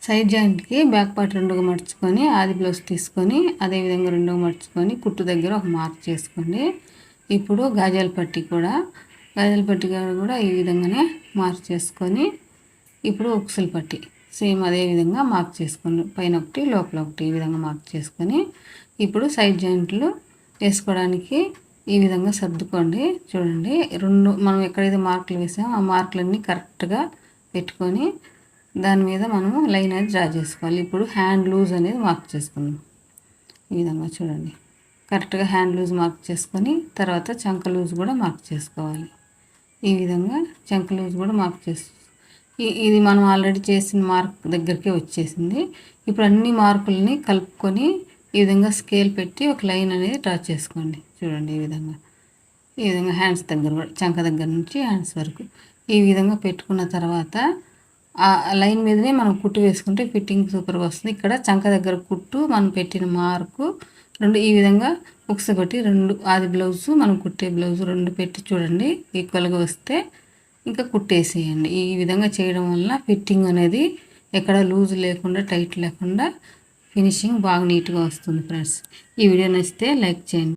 Side జాయింట్కి back part రెండుగా మడుచుకొని ఆది blouse తీసుకొని అదేవిధంగా రెండుగా మడుచుకొని కుట్టు దగ్గర ఒక మార్క్ చేసుకోండి. ఇప్పుడు గాజాల పట్టీ కూడా ఈ విధంగానే మార్క్ చేసుకొని ఇప్పుడు ఉక్సుల పట్టీ సేమ్ అదే విధంగా మార్క్ చేసుకోండి. పైన ఒకటి లోపల ఒకటి ఈ విధంగా మార్క్ చేసుకొని ఇప్పుడు సైడ్ జాయింట్లు వేసుకోవడానికి ఈ విధంగా సర్దుకోండి. చూడండి, మనం ఎక్కడైతే మార్కులు వేసామో ఆ మార్కులన్నీ కరెక్ట్గా పెట్టుకొని దాని మీద మనము లైన్ అనేది డ్రా చేసుకోవాలి. ఇప్పుడు హ్యాండ్ లూజ్ అనేది మార్క్ చేసుకుందాం. ఈ విధంగా చూడండి, కరెక్ట్గా హ్యాండ్ లూజ్ మార్క్ చేసుకొని తర్వాత చంక లూజ్ కూడా మార్క్ చేసుకోవాలి. ఈ విధంగా చంక లూజ్ కూడా మార్క్ ఇది మనం ఆల్రెడీ చేసిన మార్క్ దగ్గరికే వచ్చేసింది. ఇప్పుడు అన్ని మార్కులని కలుపుకొని ఈ విధంగా స్కేల్ పెట్టి ఒక లైన్ అనేది డ్రా చేసుకోండి. చూడండి, ఈ విధంగా హ్యాండ్స్ దగ్గర కూడా చంక దగ్గర నుంచి హ్యాండ్స్ వరకు ఈ విధంగా పెట్టుకున్న తర్వాత ఆ లైన్ మీదనే మనం కుట్టు వేసుకుంటే ఫిట్టింగ్ సూపర్గా వస్తుంది. ఇక్కడ చంక దగ్గర కుట్టు మనం పెట్టిన మార్కు రెండు ఈ విధంగా ఒకటి రెండు ఆది బ్లౌజు మనం కుట్టే బ్లౌజు రెండు పెట్టి చూడండి ఈక్వల్గా వస్తే ఇంకా కుట్టేసేయండి. ఈ విధంగా చేయడం వల్ల ఫిట్టింగ్ అనేది ఎక్కడ లూజ్ లేకుండా టైట్ లేకుండా ఫినిషింగ్ బాగా నీట్గా వస్తుంది. ఫ్రెండ్స్, ఈ వీడియో నచ్చితే లైక్ చేయండి.